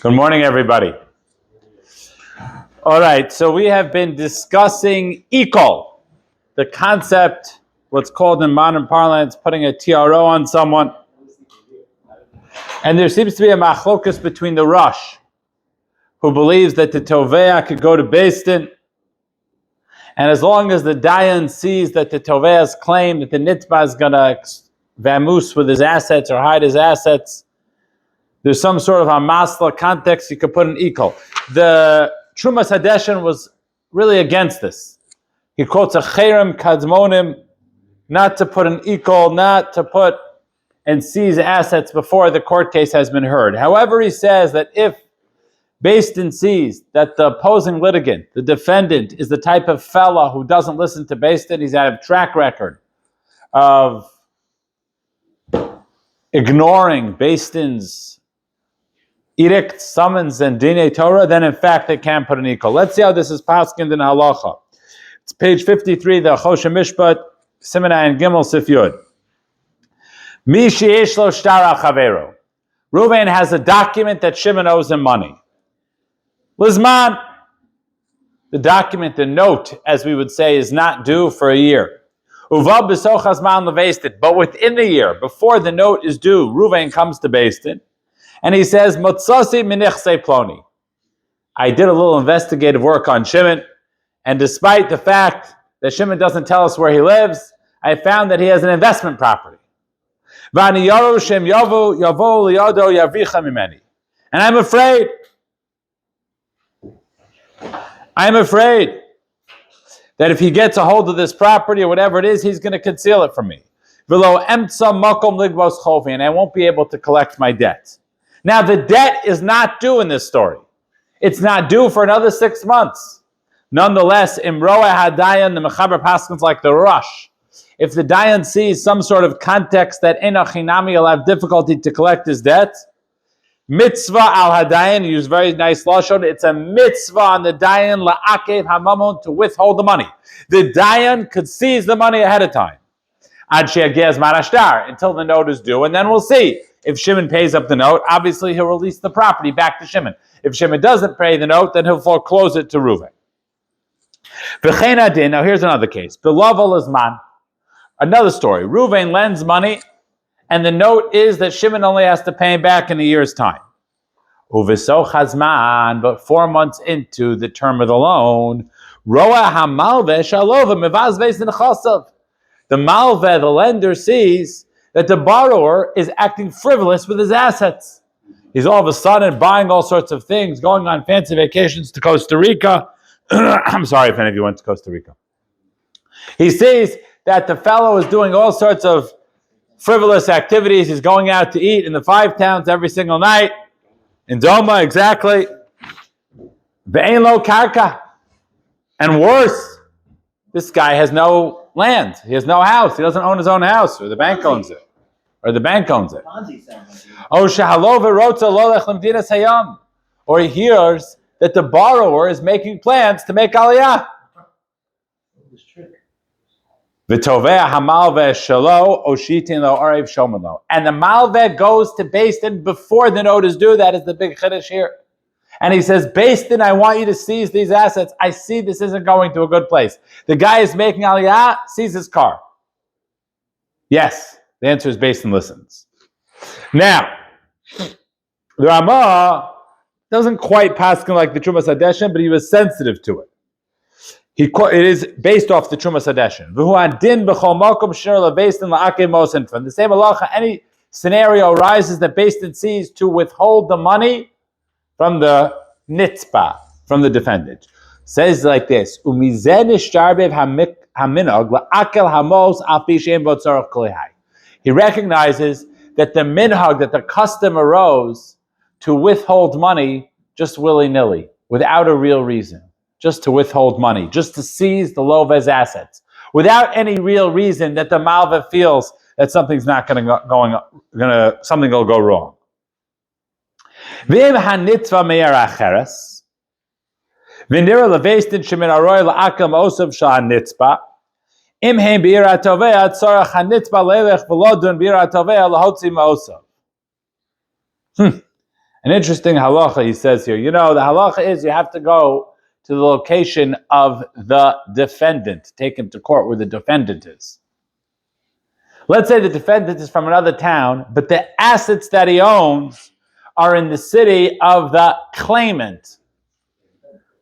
Good morning, everybody. All right, so we have been discussing equal, the concept, what's called in modern parlance, putting a TRO on someone. And there seems to be a machlokus between the Rosh, who believes that the Tovea could go to beis din, and as long as the Dayan sees that the Tovea's claim that the Nitba is going to vamoose with his assets or hide his assets, there's some sort of a masla context you could put an equal. The Trumas Hadeshin was really against this. He quotes a cherem kadmonim, not to put an equal, not to put and seize assets before the court case has been heard. However, he says that if beis din sees that the opposing litigant, the defendant, is the type of fella who doesn't listen to beis din, he's out of track record of ignoring beis din's edict, summons, and dinei Torah, then in fact they can put an equal. Let's see how this is paskined in halacha. It's page 53, the Choshen Mishpat, Simonai and Gimel Sif Yud. Mi sheyesh lo shtara chavero. Reuven has a document that Shimon owes him money. Lizman, the document, the note, as we would say, is not due for a year. Uvav b'sochas man levestit, but within the year, before the note is due, Reuven comes to beis din, and he says, Motzasi minichse ploni. I did a little investigative work on Shimon, and despite the fact that Shimon doesn't tell us where he lives, I found that he has an investment property. And I'm afraid that if he gets a hold of this property or whatever it is, he's going to conceal it from me. And I won't be able to collect my debt. Now, the debt is not due in this story. It's not due for another 6 months. Nonetheless, Imroa Hadayan, the Mechaber Paskins like the Rosh, if the Dayan sees some sort of context that Enoch Hinami will have difficulty to collect his debt, mitzvah al Hadayan, use very nice lashon, it's a mitzvah on the Dayan la'akev hamamon, to withhold the money. The Dayan could seize the money ahead of time. Ad she'yagez marashtar, until the note is due, and then we'll see. If Shimon pays up the note, obviously he'll release the property back to Shimon. If Shimon doesn't pay the note, then he'll foreclose it to Reuven. Now here's another case. Another story. Reuven lends money, and the note is that Shimon only has to pay him back in a year's time. But 4 months into the term of the loan, the malveh, the lender, sees that the borrower is acting frivolous with his assets. He's all of a sudden buying all sorts of things, going on fancy vacations to Costa Rica. I'm sorry if any of you went to Costa Rica. He sees that the fellow is doing all sorts of frivolous activities. He's going out to eat in the 5 towns every single night. In Doma, exactly. Ve'en lo karka. And worse, this guy has no land. He has no house. He doesn't own his own house, or the bank owns it. Or he hears that the borrower is making plans to make aliyah. And the malveh goes to beis din before the note is due. That is the big chiddush here. And he says, beis din, I want you to seize these assets. I see this isn't going to a good place. The guy is making aliyah, seize his car. Yes, the answer is beis din listens. Now, the Ramah doesn't quite paskin like the Trumas Hadeshin, but he was sensitive to it. It is based off the Trumas Hadeshin. From the same halacha, any scenario arises that beis din sees to withhold the money from the nitzpa, from the defendant. Says like this: He recognizes that the minhag, that the custom arose to withhold money just willy-nilly, without a real reason. Just to withhold money, just to seize the love's assets, without any real reason that the malva feels that something's not something will go wrong. An interesting halacha he says here. The halacha is you have to go to the location of the defendant. Take him to court where the defendant is. Let's say the defendant is from another town, but the assets that he owns are in the city of the claimant.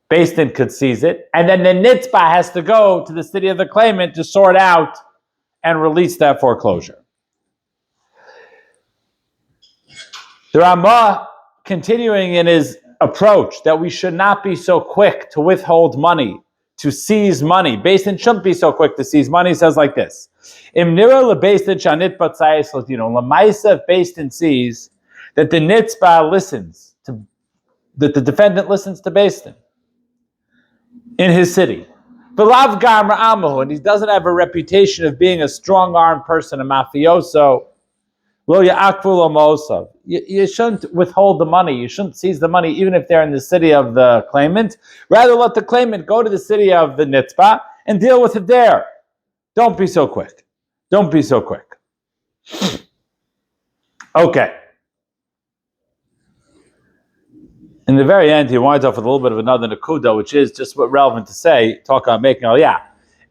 Beis din could seize it, and then the nitzbah has to go to the city of the claimant to sort out and release that foreclosure. The Ramah, continuing in his approach that we should not be so quick to withhold money, to seize money. Beis din shouldn't be so quick to seize money. He says like this: Im nira lebeis din shanit batzayis latino lemaisa beis din sees that the nitzbah listens to, that the defendant listens to beis din in his city. V'lav gamra amahu, and he doesn't have a reputation of being a strong-armed person, a mafioso. Lo ya'akvu lo mosav. You shouldn't withhold the money. You shouldn't seize the money, even if they're in the city of the claimant. Rather, let the claimant go to the city of the nitzbah and deal with it there. Don't be so quick. Don't be so quick. Okay. In the very end, he winds up with a little bit of another nakuda, which is just what relevant to say, talk about making,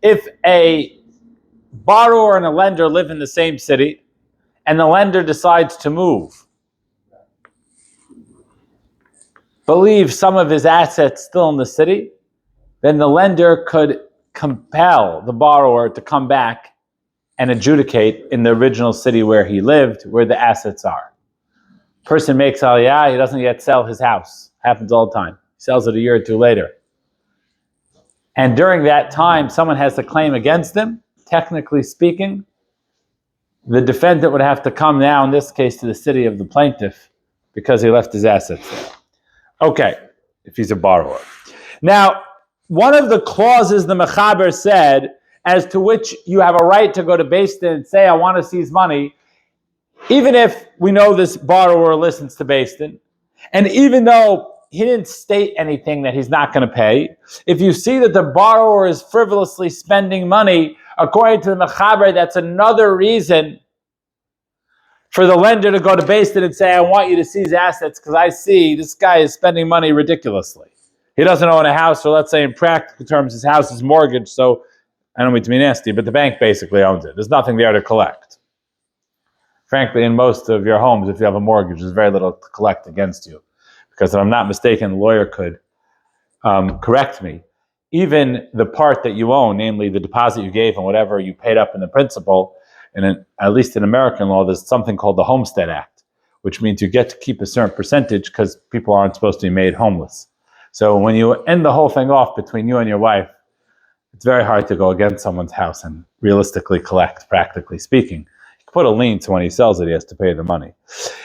if a borrower and a lender live in the same city, and the lender decides to move, but leave some of his assets still in the city, then the lender could compel the borrower to come back and adjudicate in the original city where he lived, where the assets are. Person makes aliyah, he doesn't yet sell his house. Happens all the time. He sells it a year or two later. And during that time, someone has a claim against him. Technically speaking, the defendant would have to come now, in this case, to the city of the plaintiff because he left his assets there. Okay, if he's a borrower. Now, one of the clauses the Mechaber said, as to which you have a right to go to beis din and say, I want to seize money, even if we know this borrower listens to beis din, and even though he didn't state anything that he's not going to pay, if you see that the borrower is frivolously spending money, according to the Mechaber, that's another reason for the lender to go to beis din and say, I want you to seize assets because I see this guy is spending money ridiculously. He doesn't own a house, or let's say in practical terms, his house is mortgaged, so I don't mean to be nasty, but the bank basically owns it. There's nothing there to collect. Frankly, in most of your homes, if you have a mortgage, there's very little to collect against you. Because if I'm not mistaken, the lawyer could correct me. Even the part that you own, namely the deposit you gave and whatever you paid up in the principal, and at least in American law, there's something called the Homestead Act, which means you get to keep a certain percentage because people aren't supposed to be made homeless. So when you end the whole thing off between you and your wife, it's very hard to go against someone's house and realistically collect, practically speaking. You can put a lien, so when he sells it, he has to pay the money.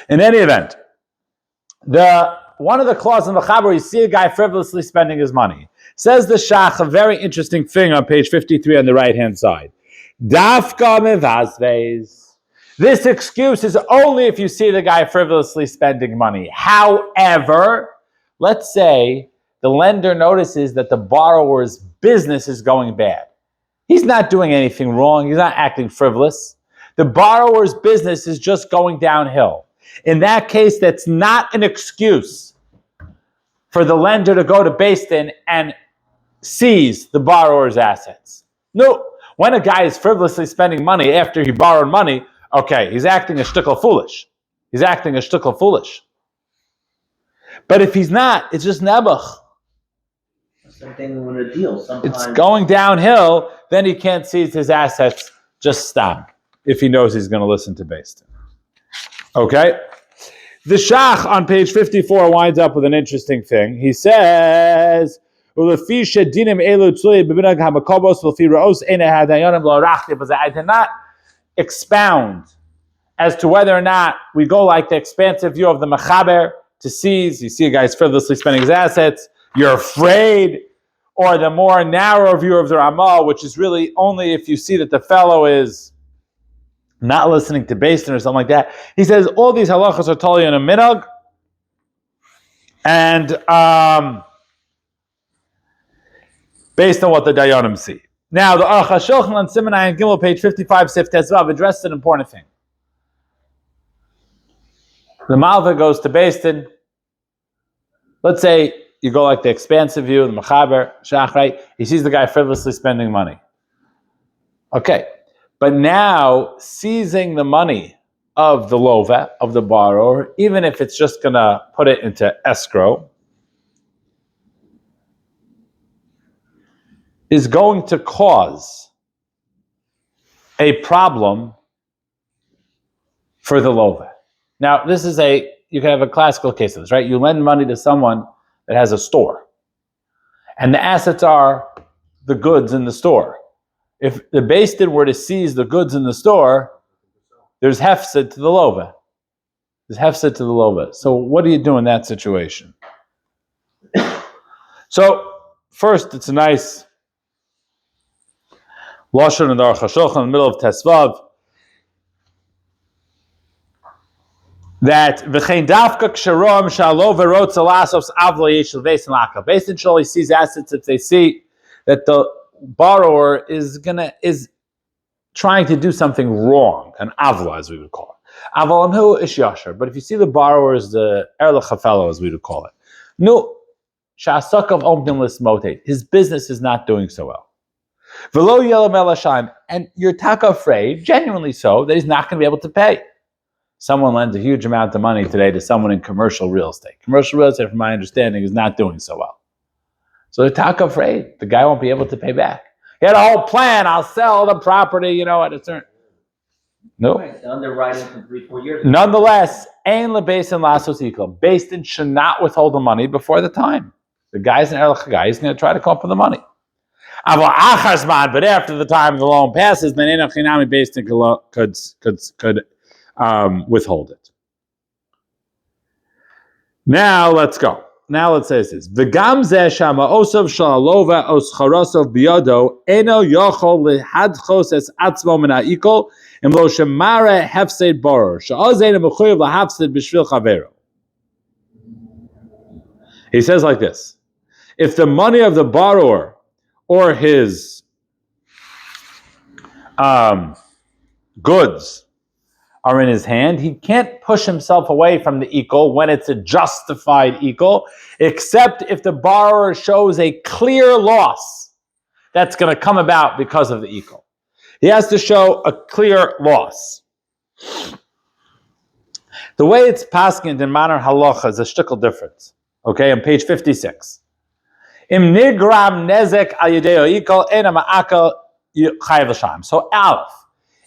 In any event, one of the clauses in the Chaber, you see a guy frivolously spending his money. Says the Shach, a very interesting thing on page 53 on the right-hand side. Dafka mevazvez. This excuse is only if you see the guy frivolously spending money. However, let's say the lender notices that the borrower's business is going bad. He's not doing anything wrong. He's not acting frivolous. The borrower's business is just going downhill. In that case, that's not an excuse for the lender to go to beis din and seize the borrower's assets. No. When a guy is frivolously spending money after he borrowed money, okay, he's acting a shtickle foolish. He's acting a shtickle foolish. But if he's not, it's just nebuch. Same thing with a deal. Sometimes it's going downhill, then he can't seize his assets. Just stop if he knows he's going to listen to beis din. Okay? The Shach on page 54 winds up with an interesting thing. He says, I did not expound as to whether or not we go like the expansive view of the Mechaber to seize. You see a guy's frivolously spending his assets, you're afraid, or the more narrow view of the Ramah, which is really only if you see that the fellow is not listening to beis din or something like that. He says all these halachas are totally in a minhag, and based on what the Dayanim see. Now, the Aruch HaShulchan on Siman Ayin Gimel, page 55, Sif Tezvav, addressed an important thing. The Malva goes to beis din, let's say you go like the expansive view, the Mechaber, Shach, right? He sees the guy frivolously spending money. Okay. But now, seizing the money of the lova, of the borrower, even if it's just going to put it into escrow, is going to cause a problem for the lova. Now, you can have a classical case of this, right? You lend money to someone that has a store, and the assets are the goods in the store. If the beis din were to seize the goods in the store, there's hefsed to the lova. There's hefsed to the lova. So what do you do in that situation? So first, it's a nice lashon in the Aruch HaShulchan in the middle of Tesvav that v'chein dafka ksharom shalov verot salasos avlo yeshel beis lakal. Beis din surely sees assets if they see that the borrower is trying to do something wrong, an avla as we would call it. Aval amhu ish yasher. But if you see the borrower is the erlich hafelo as we would call it, no shasakav omdim lismotet. His business is not doing so well. V'lo yelam elashayim, and you're taka afraid, genuinely so, that he's not going to be able to pay. Someone lends a huge amount of money today to someone in commercial real estate. Commercial real estate, from my understanding, is not doing so well. So they're taka afraid the guy won't be able to pay back. He had a whole plan. I'll sell the property, at a certain. No. Right, the underwriting from 3-4 years. Nonetheless, ein lebeis din lasos ikol. Beis din should not withhold the money before the time. The guy's an erlich guy. He's going to try to come up with the money. But after the time the loan passes, then ein achinami beis din could withhold it. Now let's go. Now let's say this: V'gam zeh shama osov shalalova os charosov biyado eno yochol lehadchos es atzmo min ha'ikol im lo shemare hefsed boror she'oz eno mechuyev lahafsed b'shvil chavero. He says like this: if the money of the borrower or his goods are in his hand, he can't push himself away from the ikol when it's a justified ikol, except if the borrower shows a clear loss that's going to come about because of the ikol. He has to show a clear loss. The way it's paskined in modern halacha is a shtickle difference. Okay, on page 56. Im nigram nezek al yedei ikol ena ma'akal chayav l'shamayim. So aleph.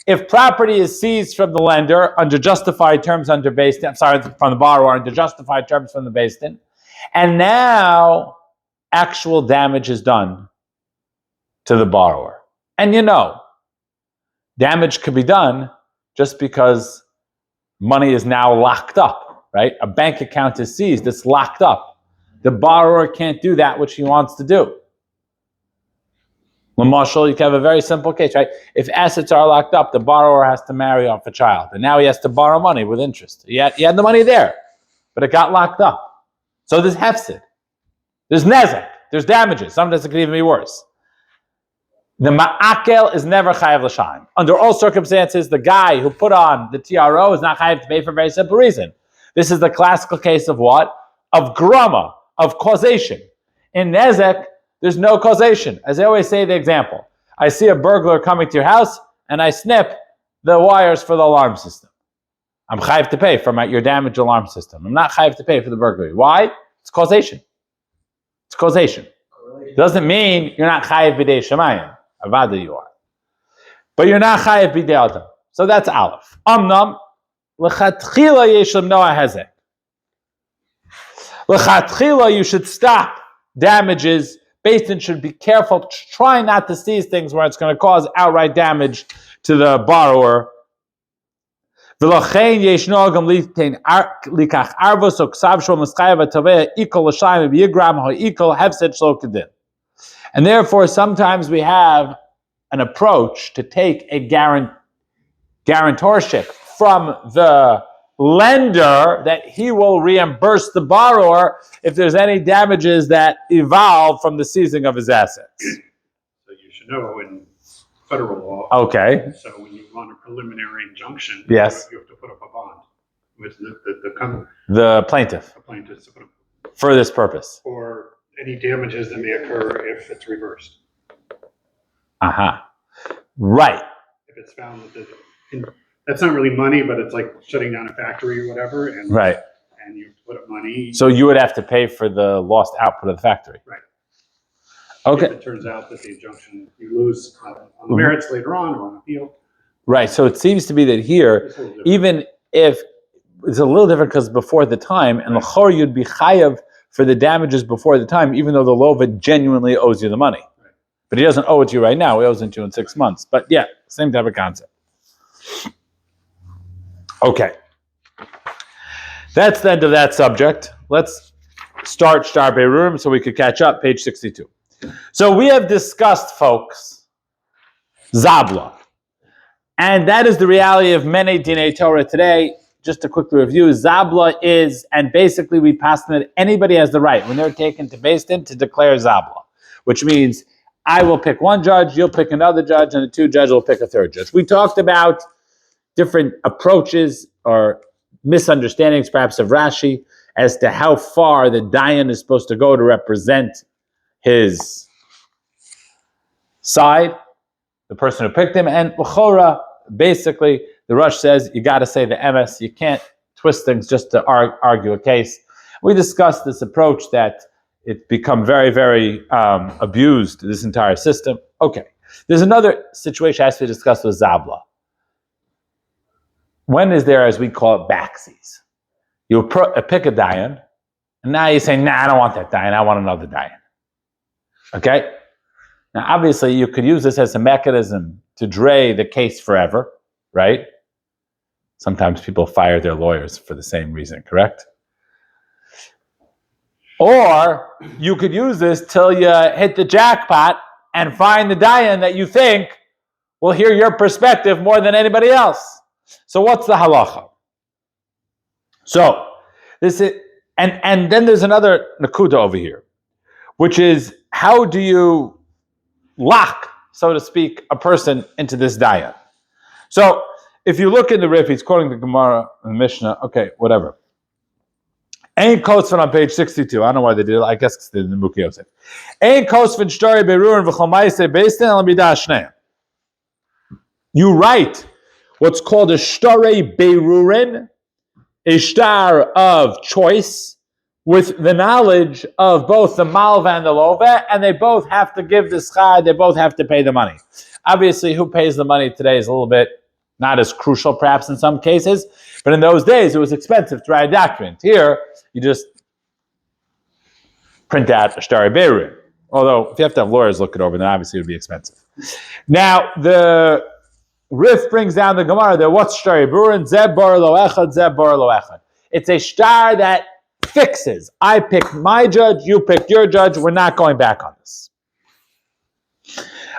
If property is seized from the lender under justified terms under beis din, from the borrower under justified terms from the beis din, and now actual damage is done to the borrower. And damage could be done just because money is now locked up, right? A bank account is seized, it's locked up. The borrower can't do that which he wants to do. Marshall, you can have a very simple case, right? If assets are locked up, the borrower has to marry off a child, and now he has to borrow money with interest. He had the money there, but it got locked up. So there's hefsid, there's nezek, there's damages. Sometimes it could even be worse. The ma'akel is never chayav l'shamayim. Under all circumstances, the guy who put on the TRO is not chayav to pay for a very simple reason. This is the classical case of what? Of grama, of causation. In nezek, there's no causation. As I always say the example, I see a burglar coming to your house and I snip the wires for the alarm system. I'm chayav to pay for your damaged alarm system. I'm not chayav to pay for the burglary. Why? It's causation. It's causation. It doesn't mean you're not chayav b'dei shamayim. Avada you are. But you're not chayav b'dei adam. So that's aleph. Amnam, l'chatchila yeshem noah hezek. L'chatchila, you should stop damages. Beis din should be careful, try not to seize things where it's going to cause outright damage to the borrower. And therefore, sometimes we have an approach to take a guarantorship from the lender that he will reimburse the borrower if there's any damages that evolve from the seizing of his assets. So you should know in federal law. Okay. So when you want a preliminary injunction, yes, you have to put up a bond with the plaintiff. The plaintiff to put up for this purpose. Or any damages that may occur if it's reversed. Right. If it's found that that's not really money, but it's like shutting down a factory or whatever, and Right. and you put up money. So you would have to pay for the lost output of the factory. Right. Okay. If it turns out that the injunction, you lose on the merits later on or on appeal. Right. So it seems to be that here, even if it's a little different because before the time, and the chor you'd be chayav for the damages before the time, even though the lova genuinely owes you the money. Right. But he doesn't owe it to you right now. He owes it to you in 6 months. But yeah, same type of concept. Okay. That's the end of that subject. Let's start Shtar Beirurim so we could catch up, page 62. So we have discussed, folks, Zabla. And that is the reality of many Dinei Torah today. Just to quickly review, Zabla is, and basically we pass that anybody has the right, when they're taken to beis din, to declare Zabla, which means I will pick one judge, you'll pick another judge, and the two judges will pick a third judge. We talked about different approaches or misunderstandings, perhaps, of Rashi as to how far the Dayan is supposed to go to represent his side, the person who picked him, and L'chora, basically, the Rush says you got to say the emes. You can't twist things just to argue a case. We discussed this approach that it's become very, very abused, this entire system. Okay. There's another situation has to be discussed with Zabla. When is there, as we call it, backsies? You pick a Dayan, and now you say, nah, I don't want that Dayan, I want another Dayan. Okay? Now, obviously, you could use this as a mechanism to delay the case forever, right? Sometimes people fire their lawyers for the same reason, correct? Or you could use this till you hit the jackpot and find the Dayan that you think will hear your perspective more than anybody else. So what's the halacha? So this is, and then there's another nakuda over here, which is how do you lock, so to speak, a person into this Dayan? So if you look in the Rif, he's quoting the Gemara and the Mishnah. Okay, whatever. Ein kosvin on page 62. I don't know why they did it. I guess it's the Mukhi Yosef. Ein kosvin shtari berurin v'chomaise beistin al midah shneim. You write what's called a shtari berurin, a shtar of choice, with the knowledge of both the malva and the lova, and they both have to give the schar, they both have to pay the money. Obviously, who pays the money today is a little bit not as crucial, perhaps, in some cases, but in those days, it was expensive to write a document. Here, you just print out a shtari berurin. Although, if you have to have lawyers look it over, then obviously it would be expensive. Now, the Rif brings down the Gemara there. What's shtari berurin? Zeb bar lo echad, zeb bar lo echad. It's a shtar that fixes. I picked my judge, you picked your judge, we're not going back on this.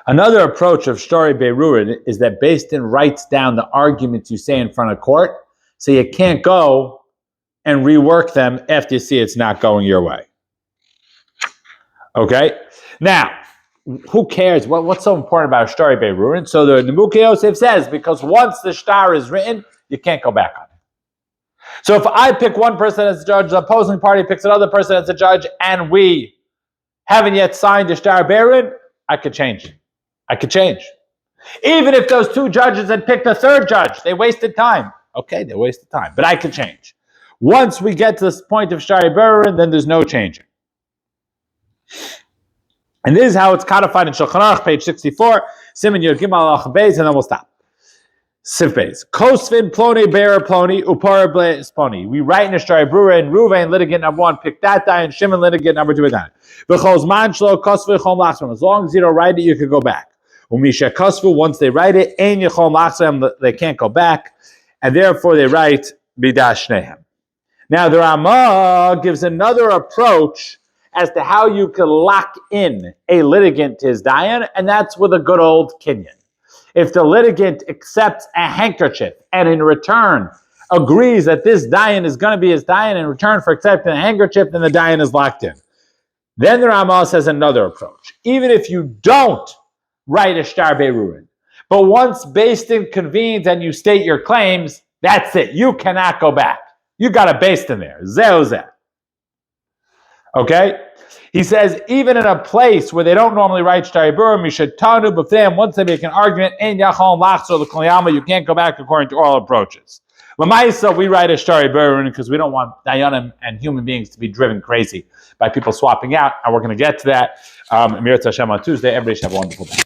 Another approach of Shtari Beirurin is that beis din writes down the arguments you say in front of court, so you can't go and rework them after you see it's not going your way. Okay? Now, who cares? What's so important about Shtari Beirurin? So the Mukhi Yosef says, because once the shtar is written, you can't go back on it. So if I pick one person as a judge, the opposing party picks another person as a judge, and we haven't yet signed a shtar berurin, I could change. I could change. Even if those two judges had picked a third judge, they wasted time. Okay, they wasted time, but I could change. Once we get to this point of shtar berurin, then there's no changing. And this is how it's codified in Shulchan Aruch, page 64, Siman Yud Gimel Alach Beis, and then we'll stop. Siv Beis. Kosvin ploni bearer ploni upara bleis ploni. We write in a shtar berurin, Ruvain litigant number 1, pick that Dayan, Shimon litigant number 2 with that. V'chol zman shlo kosvin chom lachsam. As long as you don't write it, you can go back. Umisha kosvu, once they write it, ein yechom lachsam, they can't go back, and therefore they write bidah shnehem. Now the Ramah gives another approach as to how you can lock in a litigant to his Dayan, and that's with a good old kinyan. If the litigant accepts a handkerchief and in return agrees that this Dayan is going to be his Dayan in return for accepting a handkerchief, then the Dayan is locked in. Then the Ramah says another approach. Even if you don't write a shtar berurin, but once beis din convenes and you state your claims, that's it. You cannot go back. You got a beis din there. Zeh. Okay? He says, even in a place where they don't normally write Shtari Burim, Mishatanu B'fam, once they make an argument, Ein Yachol Lachzor L'Kol you can't go back according to oral approaches. Lamaisa, we write a Shtari Burim because we don't want Dayanim and human beings to be driven crazy by people swapping out, and we're going to get to that. Amir Hashem on Tuesday. Everybody should have a wonderful day.